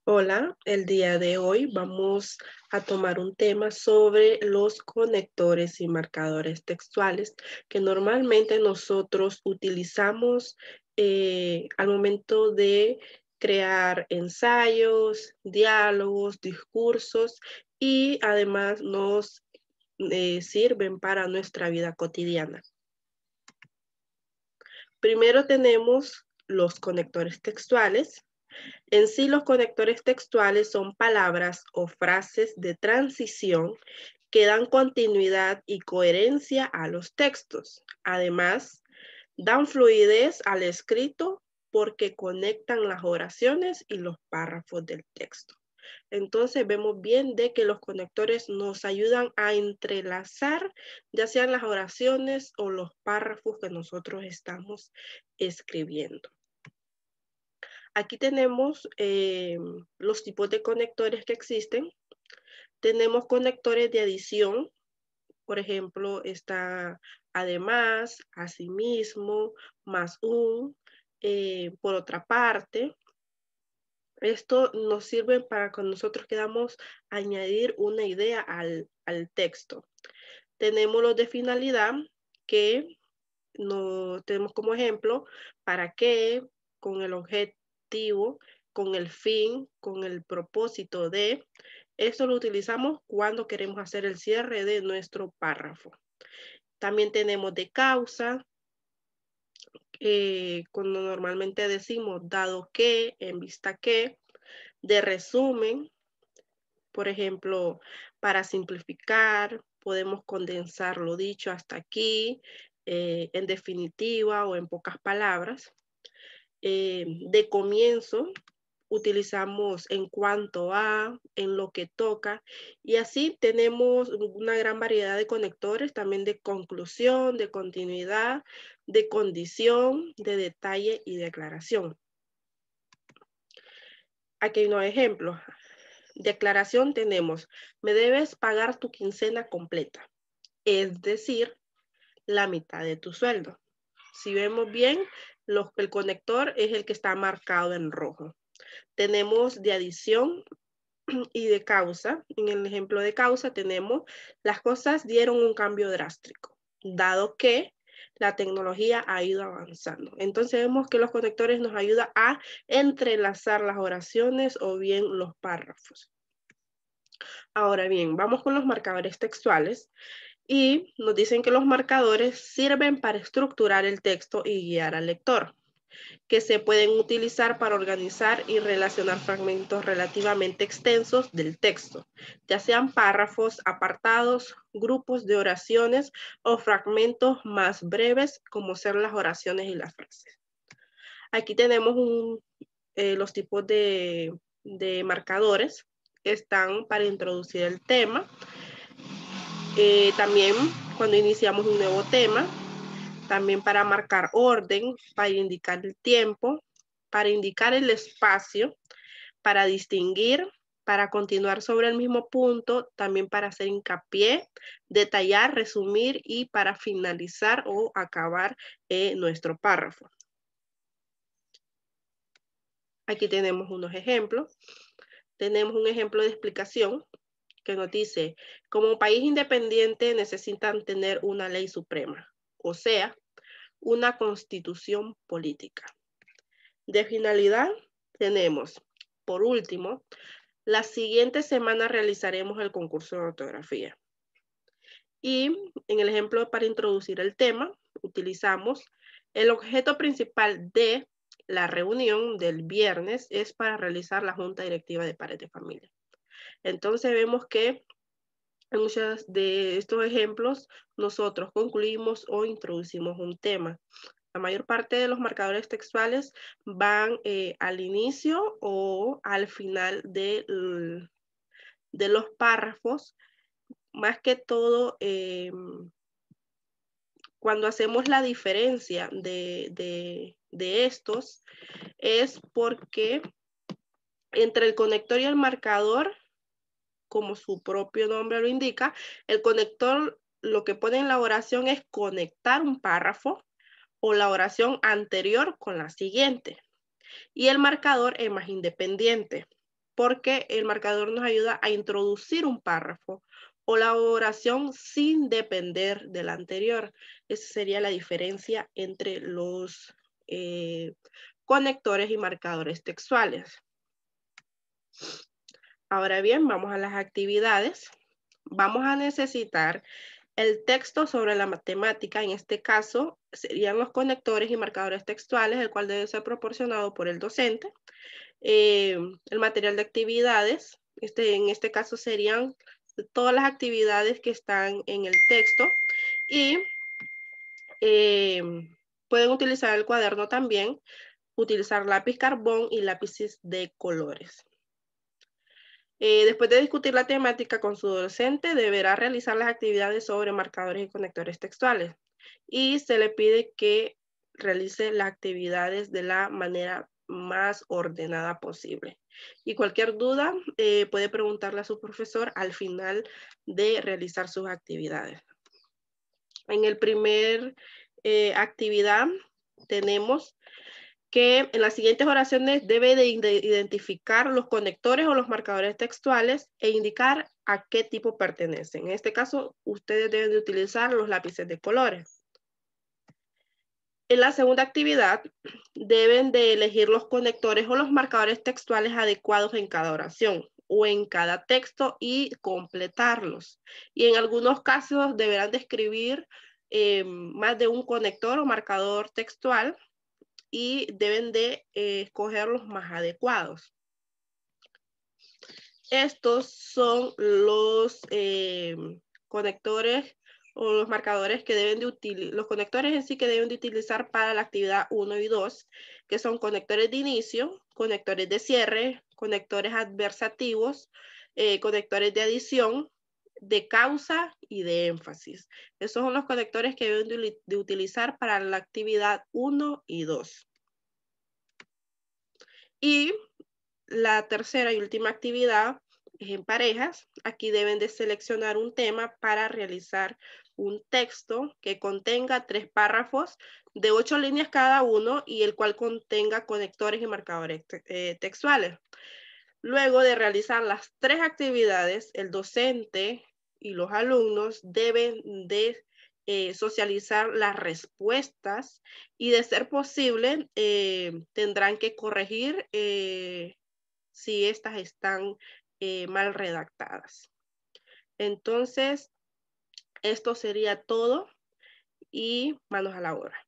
Hola, el día de hoy vamos a tomar un tema sobre los conectores y marcadores textuales que normalmente nosotros utilizamos al momento de crear ensayos, diálogos, discursos y además nos sirven para nuestra vida cotidiana. Primero tenemos los conectores textuales. En sí, los conectores textuales son palabras o frases de transición que dan continuidad y coherencia a los textos. Además, dan fluidez al escrito porque conectan las oraciones y los párrafos del texto. Entonces vemos bien de que los conectores nos ayudan a entrelazar ya sean las oraciones o los párrafos que nosotros estamos escribiendo. Aquí tenemos los tipos de conectores que existen. Tenemos conectores de adición, por ejemplo, está además, asimismo, más un, por otra parte. Esto nos sirve para que nosotros queramos añadir una idea al texto. Tenemos los de finalidad que no tenemos como ejemplo para qué, con el objetivo, con el fin, con el propósito de. Esto lo utilizamos cuando queremos hacer el cierre de nuestro párrafo. También tenemos de causa, cuando normalmente decimos dado que, en vista que, de resumen, por ejemplo, para simplificar, podemos condensar lo dicho hasta aquí, en definitiva o en pocas palabras. De comienzo, utilizamos en cuanto a, en lo que toca, y así tenemos una gran variedad de conectores, también de conclusión, de continuidad, de condición, de detalle y de aclaración. Aquí hay unos ejemplos. Declaración tenemos, me debes pagar tu quincena completa, es decir, la mitad de tu sueldo. Si vemos bien, el conector es el que está marcado en rojo. Tenemos de adición y de causa. En el ejemplo de causa tenemos, las cosas dieron un cambio drástico, dado que la tecnología ha ido avanzando. Entonces vemos que los conectores nos ayudan a entrelazar las oraciones o bien los párrafos. Ahora bien, vamos con los marcadores textuales y nos dicen que los marcadores sirven para estructurar el texto y guiar al lector, que se pueden utilizar para organizar y relacionar fragmentos relativamente extensos del texto, ya sean párrafos, apartados, grupos de oraciones o fragmentos más breves como ser las oraciones y las frases. Aquí tenemos los tipos de marcadores que están para introducir el tema. También cuando iniciamos un nuevo tema, también para marcar orden, para indicar el tiempo, para indicar el espacio, para distinguir, para continuar sobre el mismo punto, también para hacer hincapié, detallar, resumir y para finalizar o acabar nuestro párrafo. Aquí tenemos unos ejemplos. Tenemos un ejemplo de explicación que nos dice, como país independiente necesitan tener una ley suprema, o sea, una constitución política. De finalidad, tenemos, por último, la siguiente semana realizaremos el concurso de ortografía. Y en el ejemplo para introducir el tema, utilizamos el objeto principal de la reunión del viernes es para realizar la junta directiva de padres de familia. Entonces vemos que en muchos de estos ejemplos nosotros concluimos o introducimos un tema. La mayor parte de los marcadores textuales van al inicio o al final de los párrafos. Más que todo, cuando hacemos la diferencia de estos, es porque entre el conector y el marcador, como su propio nombre lo indica, el conector lo que pone en la oración es conectar un párrafo o la oración anterior con la siguiente. Y el marcador es más independiente. porque el marcador nos ayuda a introducir un párrafo o la oración sin depender de la anterior. Esa sería la diferencia entre los conectores y marcadores textuales. Ahora bien, vamos a las actividades. Vamos a necesitar el texto sobre la matemática. En este caso, serían los conectores y marcadores textuales, el cual debe ser proporcionado por el docente. El material de actividades, en este caso serían todas las actividades que están en el texto. Y pueden utilizar el cuaderno también, utilizar lápiz carbón y lápices de colores. Después de discutir la temática con su docente, deberá realizar las actividades sobre marcadores y conectores textuales. Y se le pide que realice las actividades de la manera más ordenada posible. Y cualquier duda puede preguntarle a su profesor al final de realizar sus actividades. En el primer actividad tenemos que en las siguientes oraciones debe de identificar los conectores o los marcadores textuales e indicar a qué tipo pertenecen. En este caso, ustedes deben de utilizar los lápices de colores. En la segunda actividad, deben de elegir los conectores o los marcadores textuales adecuados en cada oración o en cada texto y completarlos. Y en algunos casos deberán de escribir más de un conector o marcador textual y deben de escoger los más adecuados. Estos son los conectores o los marcadores que deben de utilizar, los conectores en sí que deben de utilizar para la actividad 1 y 2, que son conectores de inicio, conectores de cierre, conectores adversativos, conectores de adición, de causa y de énfasis. Esos son los conectores que deben de utilizar para la actividad 1 y 2. Y la tercera y última actividad es en parejas. Aquí deben de seleccionar un tema para realizar un texto que contenga 3 párrafos de 8 líneas cada uno y el cual contenga conectores y marcadores textuales. Luego de realizar las 3 actividades, el docente y los alumnos deben de socializar las respuestas y de ser posible tendrán que corregir si estas están mal redactadas. Entonces, esto sería todo y manos a la obra.